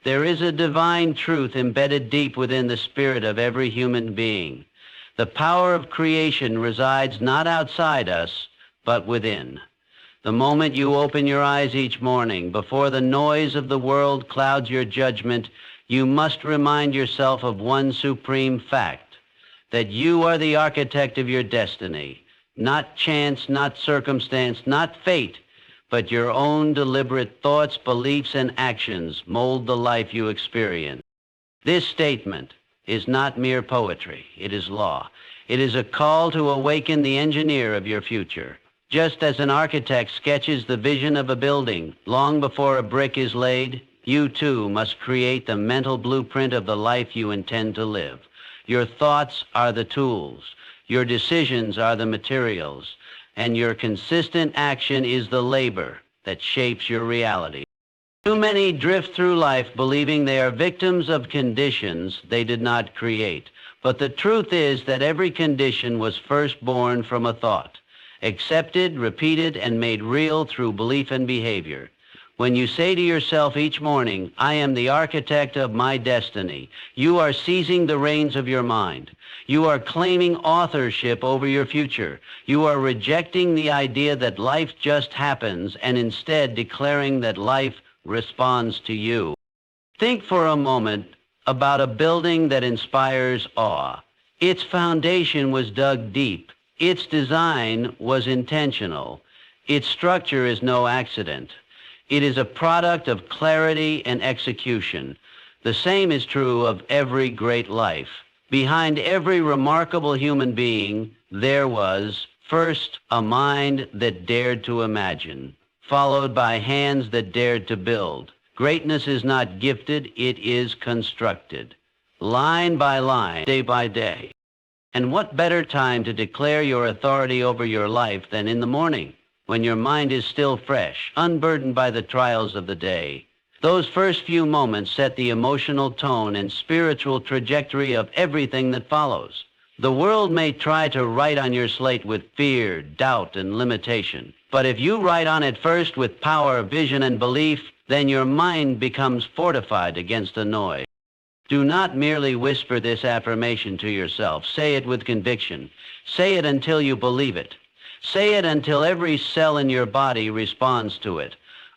There is a divine truth embedded deep within the spirit of every human being. The power of creation resides not outside us, but within. The moment you open your eyes each morning, before the noise of the world clouds your judgment, you must remind yourself of one supreme fact, that you are the architect of your destiny. Not chance, not circumstance, not fate, but your own deliberate thoughts, beliefs, and actions mold the life you experience. This statement is not mere poetry. It is law. It is a call to awaken the engineer of your future. Just as an architect sketches the vision of a building long before a brick is laid, you too must create the mental blueprint of the life you intend to live. Your thoughts are the tools. Your decisions are the materials. And your consistent action is the labor that shapes your reality. Too many drift through life believing they are victims of conditions they did not create. But the truth is that every condition was first born from a thought, accepted, repeated, and made real through belief and behavior. When you say to yourself each morning, "I am the architect of my destiny," you are seizing the reins of your mind. You are claiming authorship over your future. You are rejecting the idea that life just happens and instead declaring that life responds to you. Think for a moment about a building that inspires awe. Its foundation was dug deep. Its design was intentional. Its structure is no accident. It is a product of clarity and execution. The same is true of every great life. Behind every remarkable human being, there was, first, a mind that dared to imagine, followed by hands that dared to build. Greatness is not gifted, it is constructed, line by line, day by day. And what better time to declare your authority over your life than in the morning, when your mind is still fresh, unburdened by the trials of the day. Those first few moments set the emotional tone and spiritual trajectory of everything that follows. The world may try to write on your slate with fear, doubt, and limitation. But if you write on it first with power, vision, and belief, then your mind becomes fortified against the noise. Do not merely whisper this affirmation to yourself. Say it with conviction. Say it until you believe it. Say it until every cell in your body responds to it.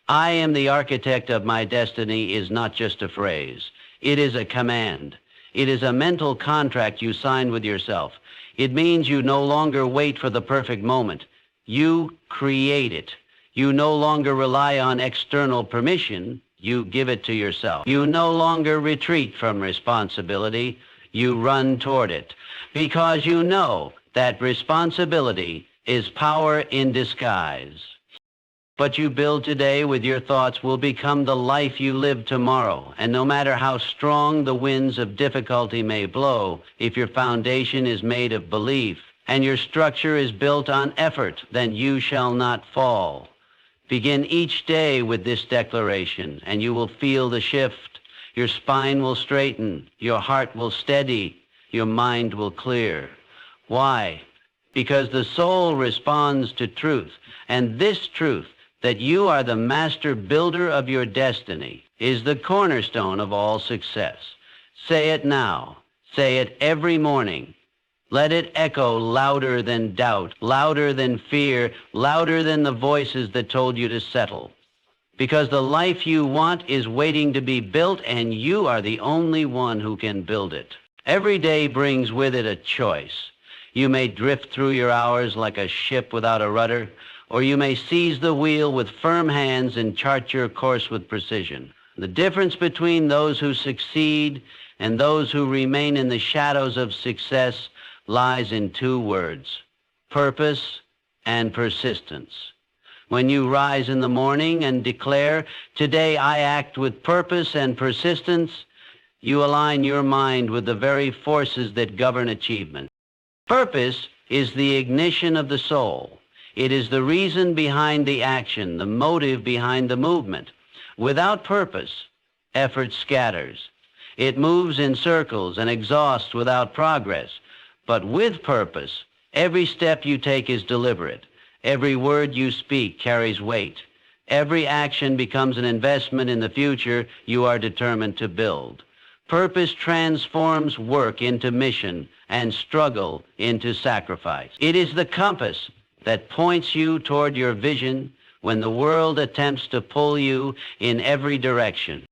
"I am the architect of my destiny" is not just a phrase. It is a command. It is a mental contract you sign with yourself. It means you no longer wait for the perfect moment. You create it. You no longer rely on external permission. You give it to yourself. You no longer retreat from responsibility. You run toward it. Because you know that responsibility is power in disguise. What you build today with your thoughts will become the life you live tomorrow. And no matter how strong the winds of difficulty may blow, if your foundation is made of belief and your structure is built on effort, then you shall not fall. Begin each day with this declaration, and you will feel the shift. Your spine will straighten, your heart will steady, your mind will clear. Why? Because the soul responds to truth, and this truth, that you are the master builder of your destiny, is the cornerstone of all success. Say it now. Say it every morning. Let it echo louder than doubt, louder than fear, louder than the voices that told you to settle. Because the life you want is waiting to be built, and you are the only one who can build it. Every day brings with it a choice. You may drift through your hours like a ship without a rudder, or you may seize the wheel with firm hands and chart your course with precision. The difference between those who succeed and those who remain in the shadows of success lies in two words: purpose and persistence. When you rise in the morning and declare, "Today I act with purpose and persistence," you align your mind with the very forces that govern achievement. Purpose is the ignition of the soul. It is the reason behind the action, the motive behind the movement. Without purpose, effort scatters. It moves in circles and exhausts without progress. But with purpose, every step you take is deliberate. Every word you speak carries weight. Every action becomes an investment in the future you are determined to build. Purpose transforms work into mission and struggle into sacrifice. It is the compass that points you toward your vision when the world attempts to pull you in every direction.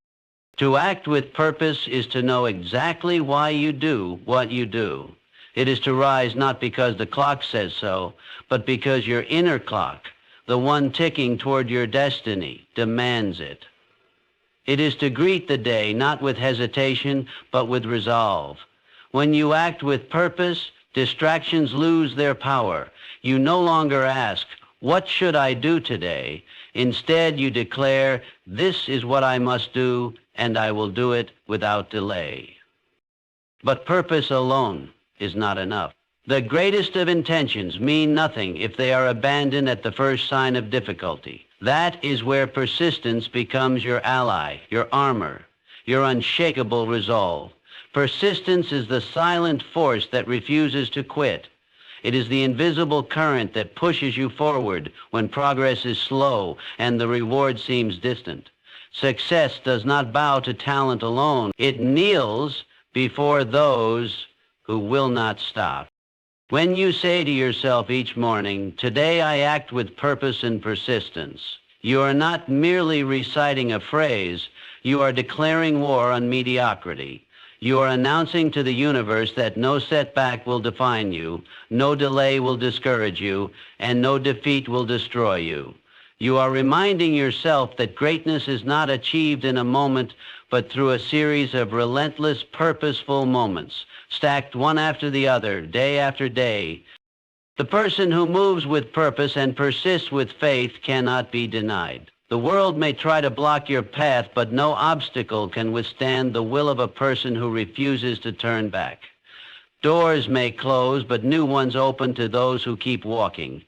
To act with purpose is to know exactly why you do what you do. It is to rise not because the clock says so, but because your inner clock, the one ticking toward your destiny, demands it. It is to greet the day not with hesitation, but with resolve. When you act with purpose, distractions lose their power. You no longer ask, "What should I do today?" Instead, you declare, "This is what I must do, and I will do it without delay." But purpose alone is not enough. The greatest of intentions mean nothing if they are abandoned at the first sign of difficulty. That is where persistence becomes your ally, your armor, your unshakable resolve. Persistence is the silent force that refuses to quit. It is the invisible current that pushes you forward when progress is slow and the reward seems distant. Success does not bow to talent alone. It kneels before those who will not stop. When you say to yourself each morning, "Today I act with purpose and persistence," you are not merely reciting a phrase, you are declaring war on mediocrity. You are announcing to the universe that no setback will define you, no delay will discourage you, and no defeat will destroy you. You are reminding yourself that greatness is not achieved in a moment, but through a series of relentless, purposeful moments, stacked one after the other, day after day. The person who moves with purpose and persists with faith cannot be denied. The world may try to block your path, but no obstacle can withstand the will of a person who refuses to turn back. Doors may close, but new ones open to those who keep walking.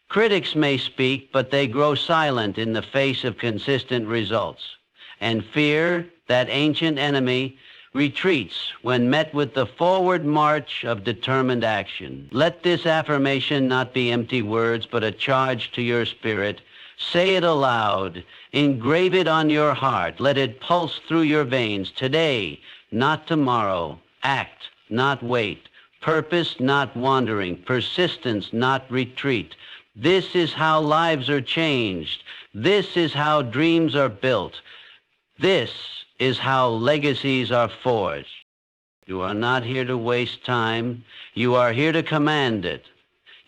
Critics may speak, but they grow silent in the face of consistent results. And fear, that ancient enemy, retreats when met with the forward march of determined action. Let this affirmation not be empty words, but a charge to your spirit. Say it aloud. Engrave it on your heart. Let it pulse through your veins. Today, not tomorrow. Act, not wait. Purpose, not wandering. Persistence, not retreat. This is how lives are changed. This is how dreams are built. This is how legacies are forged. You are not here to waste time. You are here to command it.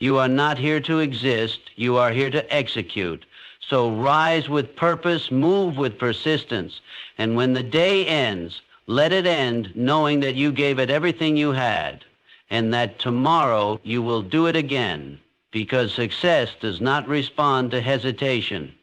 You are not here to exist. You are here to execute. So rise with purpose, move with persistence, and when the day ends, let it end knowing that you gave it everything you had, and that tomorrow you will do it again, because success does not respond to hesitation.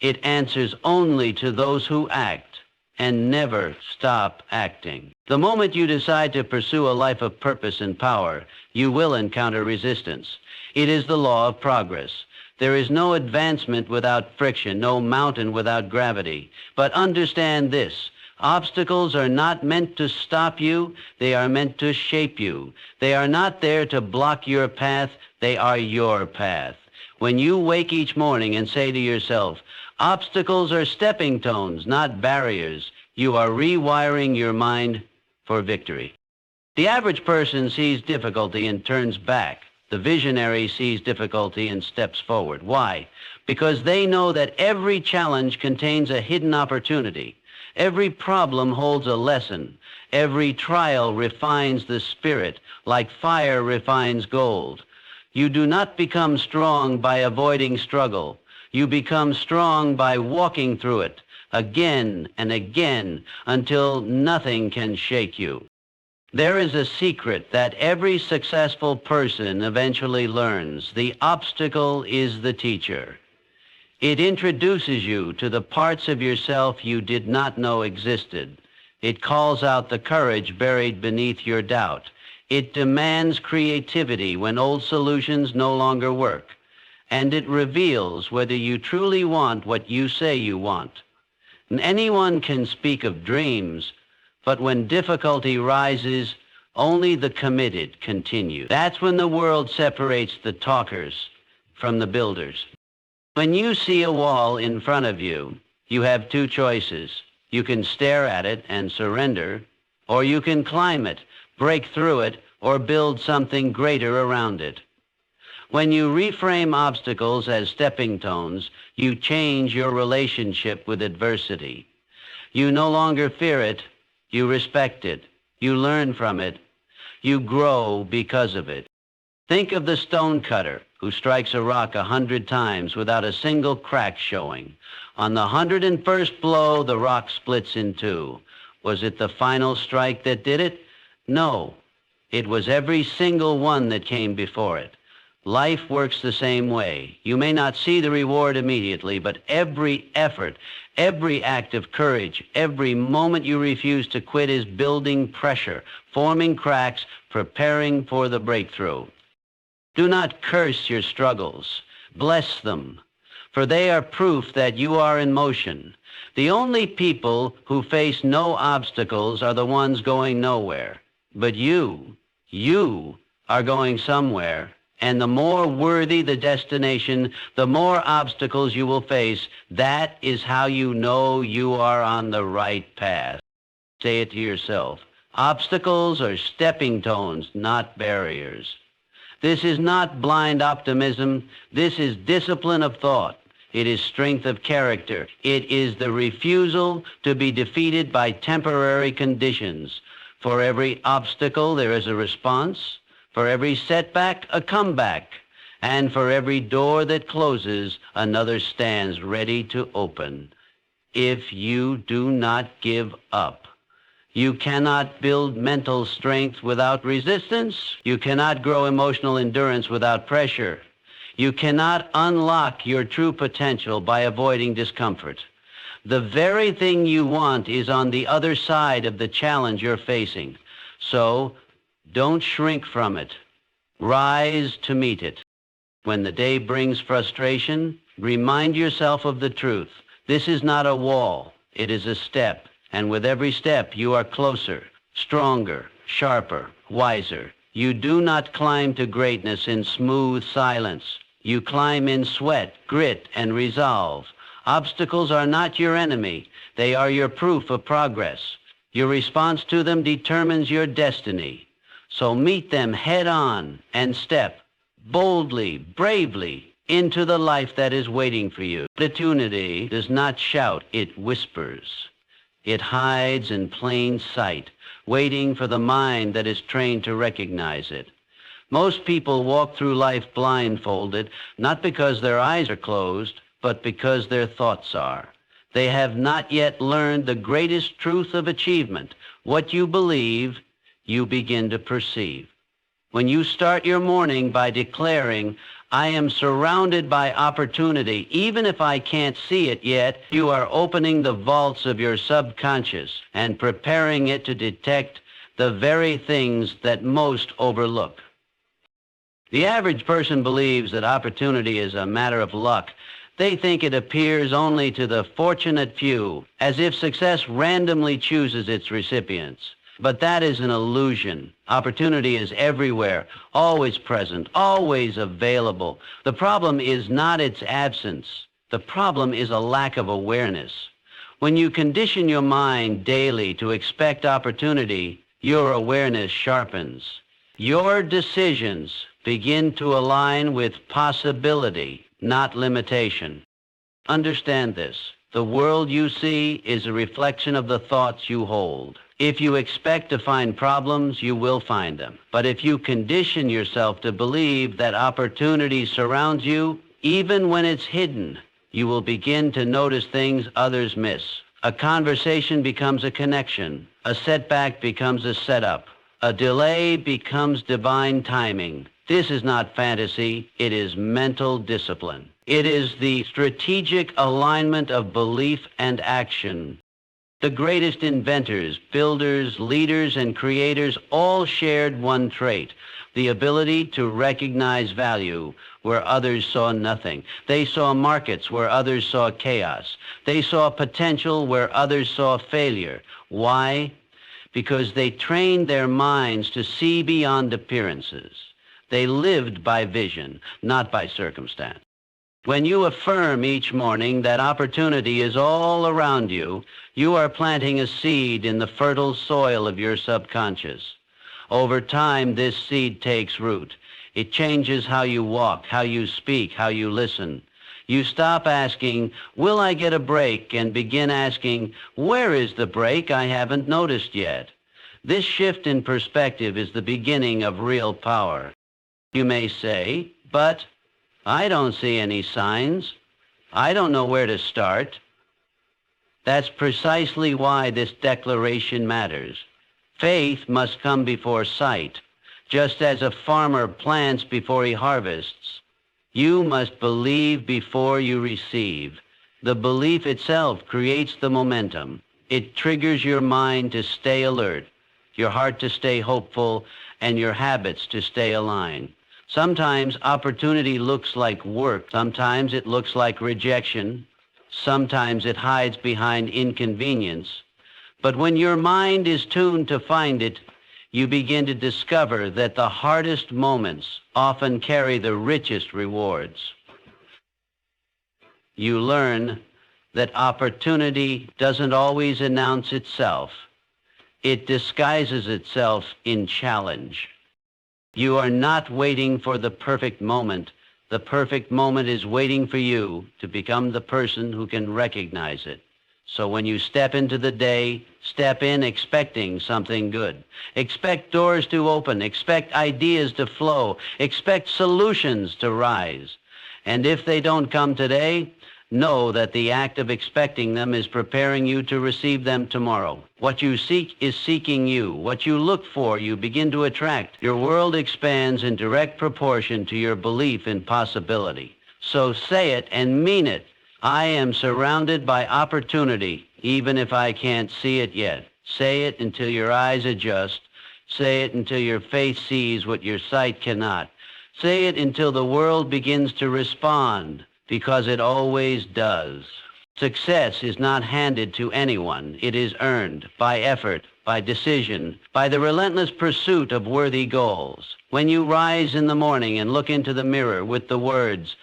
It answers only to those who act and never stop acting. The moment you decide to pursue a life of purpose and power, you will encounter resistance. It is the law of progress. There is no advancement without friction, no mountain without gravity. But understand this, obstacles are not meant to stop you, they are meant to shape you. They are not there to block your path, they are your path. When you wake each morning and say to yourself, "Obstacles are stepping stones, not barriers," you are rewiring your mind for victory. The average person sees difficulty and turns back. The visionary sees difficulty and steps forward. Why? Because they know that every challenge contains a hidden opportunity. Every problem holds a lesson. Every trial refines the spirit, like fire refines gold. You do not become strong by avoiding struggle. You become strong by walking through it again and again until nothing can shake you. There is a secret that every successful person eventually learns. The obstacle is the teacher. It introduces you to the parts of yourself you did not know existed. It calls out the courage buried beneath your doubt. It demands creativity when old solutions no longer work. And it reveals whether you truly want what you say you want. And anyone can speak of dreams, but when difficulty rises, only the committed continue. That's when the world separates the talkers from the builders. When you see a wall in front of you, you have two choices. You can stare at it and surrender, or you can climb it, break through it, or build something greater around it. When you reframe obstacles as stepping stones, you change your relationship with adversity. You no longer fear it, you respect it, you learn from it, you grow because of it. Think of the stone cutter who strikes a rock 100 times without a single crack showing. On the 101st blow, the rock splits in two. Was it the final strike that did it? No. It was every single one that came before it. Life works the same way. You may not see the reward immediately, but every effort, every act of courage, every moment you refuse to quit is building pressure, forming cracks, preparing for the breakthrough. Do not curse your struggles. Bless them, for they are proof that you are in motion. The only people who face no obstacles are the ones going nowhere. But you are going somewhere. And the more worthy the destination, the more obstacles you will face. That is how you know you are on the right path. Say it to yourself. Obstacles are stepping stones, not barriers. This is not blind optimism. This is discipline of thought. It is strength of character. It is the refusal to be defeated by temporary conditions. For every obstacle, there is a response. For every setback, a comeback. And for every door that closes, another stands ready to open. If you do not give up, you cannot build mental strength without resistance. You cannot grow emotional endurance without pressure. You cannot unlock your true potential by avoiding discomfort. The very thing you want is on the other side of the challenge you're facing. So, don't shrink from it. Rise to meet it. When the day brings frustration, remind yourself of the truth. This is not a wall. It is a step. And with every step, you are closer, stronger, sharper, wiser. You do not climb to greatness in smooth silence. You climb in sweat, grit, and resolve. Obstacles are not your enemy. They are your proof of progress. Your response to them determines your destiny. So meet them head on and step boldly, bravely into the life that is waiting for you. Opportunity does not shout, it whispers. It hides in plain sight, waiting for the mind that is trained to recognize it. Most people walk through life blindfolded, not because their eyes are closed, but because their thoughts are. They have not yet learned the greatest truth of achievement. What you believe, you begin to perceive. When you start your morning by declaring, I am surrounded by opportunity, even if I can't see it yet, you are opening the vaults of your subconscious and preparing it to detect the very things that most overlook. The average person believes that opportunity is a matter of luck. They think it appears only to the fortunate few, as if success randomly chooses its recipients. But that is an illusion. Opportunity is everywhere, always present, always available. The problem is not its absence. The problem is a lack of awareness. When you condition your mind daily to expect opportunity, your awareness sharpens. Your decisions begin to align with possibility, not limitation. Understand this. The world you see is a reflection of the thoughts you hold. If you expect to find problems, you will find them. But if you condition yourself to believe that opportunity surrounds you, even when it's hidden, you will begin to notice things others miss. A conversation becomes a connection. A setback becomes a setup. A delay becomes divine timing. This is not fantasy. It is mental discipline. It is the strategic alignment of belief and action. The greatest inventors, builders, leaders, and creators all shared one trait, the ability to recognize value where others saw nothing. They saw markets where others saw chaos. They saw potential where others saw failure. Why? Because they trained their minds to see beyond appearances. They lived by vision, not by circumstance. When you affirm each morning that opportunity is all around you, you are planting a seed in the fertile soil of your subconscious. Over time, this seed takes root. It changes how you walk, how you speak, how you listen. You stop asking, will I get a break, and begin asking, where is the break I haven't noticed yet? This shift in perspective is the beginning of real power. You may say, but I don't see any signs. I don't know where to start. That's precisely why this declaration matters. Faith must come before sight, just as a farmer plants before he harvests. You must believe before you receive. The belief itself creates the momentum. It triggers your mind to stay alert, your heart to stay hopeful, and your habits to stay aligned. Sometimes opportunity looks like work. Sometimes it looks like rejection. Sometimes it hides behind inconvenience. But when your mind is tuned to find it, you begin to discover that the hardest moments often carry the richest rewards. You learn that opportunity doesn't always announce itself. It disguises itself in challenge. You are not waiting for the perfect moment. The perfect moment is waiting for you to become the person who can recognize it. So when you step into the day, step in expecting something good. Expect doors to open. Expect ideas to flow. Expect solutions to rise. And if they don't come today, know that the act of expecting them is preparing you to receive them tomorrow. What you seek is seeking you. What you look for, you begin to attract. Your world expands in direct proportion to your belief in possibility. So say it and mean it. I am surrounded by opportunity, even if I can't see it yet. Say it until your eyes adjust. Say it until your faith sees what your sight cannot. Say it until the world begins to respond, because it always does. Success is not handed to anyone. It is earned by effort, by decision, by the relentless pursuit of worthy goals. When you rise in the morning and look into the mirror with the words,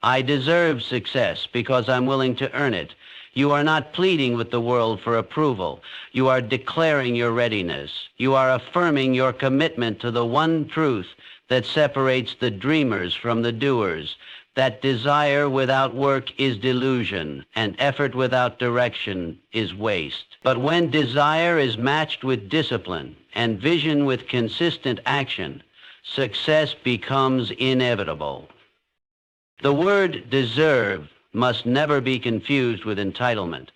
I deserve success because I'm willing to earn it, you are not pleading with the world for approval. You are declaring your readiness. You are affirming your commitment to the one truth that separates the dreamers from the doers, that desire without work is delusion, and effort without direction is waste. But when desire is matched with discipline and vision with consistent action, success becomes inevitable. The word deserve must never be confused with entitlement.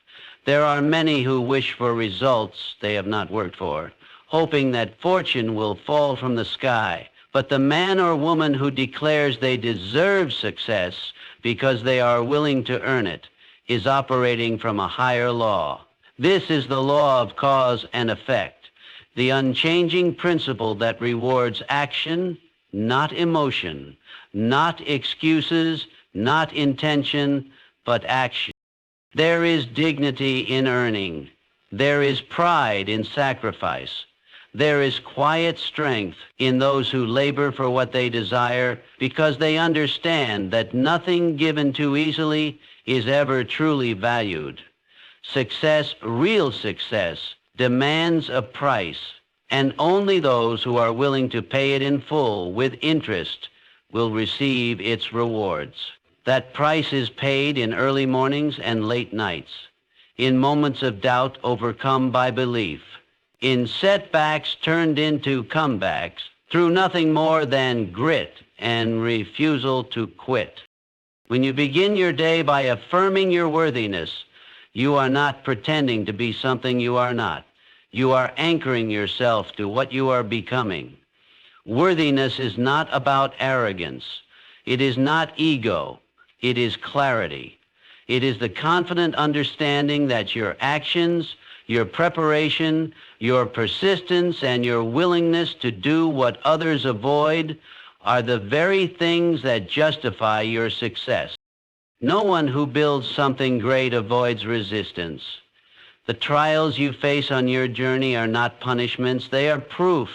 There are many who wish for results they have not worked for, hoping that fortune will fall from the sky. But the man or woman who declares they deserve success because they are willing to earn it is operating from a higher law. This is the law of cause and effect, the unchanging principle that rewards action, not emotion, not excuses, not intention, but action. There is dignity in earning. There is pride in sacrifice. There is quiet strength in those who labor for what they desire because they understand that nothing given too easily is ever truly valued. Success, real success, demands a price, and only those who are willing to pay it in full with interest will receive its rewards. That price is paid in early mornings and late nights, in moments of doubt overcome by belief, in setbacks turned into comebacks, through nothing more than grit and refusal to quit. When you begin your day by affirming your worthiness, you are not pretending to be something you are not. You are anchoring yourself to what you are becoming. Worthiness is not about arrogance. It is not ego. It is clarity. It is the confident understanding that your actions, your preparation, your persistence, and your willingness to do what others avoid are the very things that justify your success. No one who builds something great avoids resistance. The trials you face on your journey are not punishments. They are proof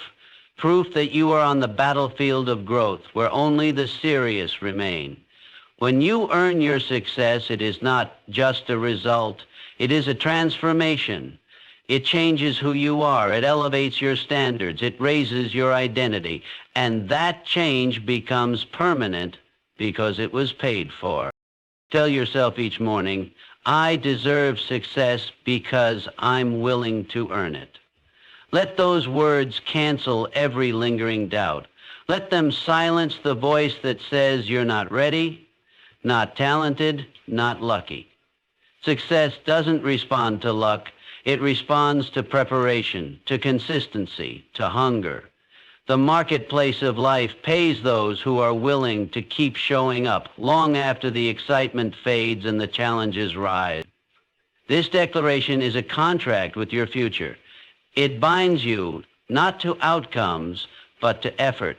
that you are on the battlefield of growth where only the serious remain. When you earn your success, it is not just a result. It is a transformation. It changes who you are. It elevates your standards. It raises your identity. And that change becomes permanent because it was paid for. Tell yourself each morning, I deserve success because I'm willing to earn it. Let those words cancel every lingering doubt. Let them silence the voice that says you're not ready, not talented, not lucky. Success doesn't respond to luck. It responds to preparation, to consistency, to hunger. The marketplace of life pays those who are willing to keep showing up long after the excitement fades and the challenges rise. This declaration is a contract with your future. It binds you not to outcomes, but to effort.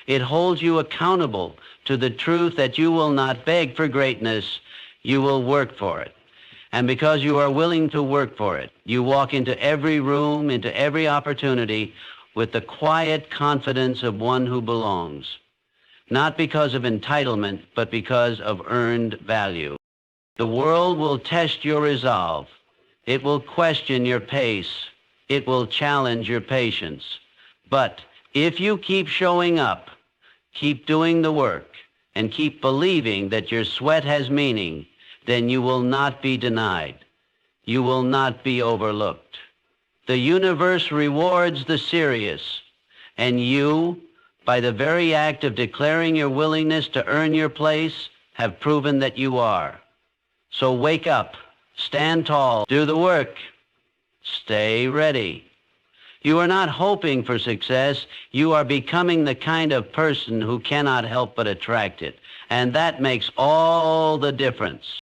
It holds you accountable to the truth that you will not beg for greatness, you will work for it. And because you are willing to work for it, you walk into every room, into every opportunity with the quiet confidence of one who belongs, not because of entitlement, but because of earned value. The world will test your resolve. It will question your pace. It will challenge your patience. But if you keep showing up, keep doing the work, and keep believing that your sweat has meaning, then you will not be denied. You will not be overlooked. The universe rewards the serious, and you, by the very act of declaring your willingness to earn your place, have proven that you are. So wake up, stand tall, do the work, stay ready. You are not hoping for success. You are becoming the kind of person who cannot help but attract it. And that makes all the difference.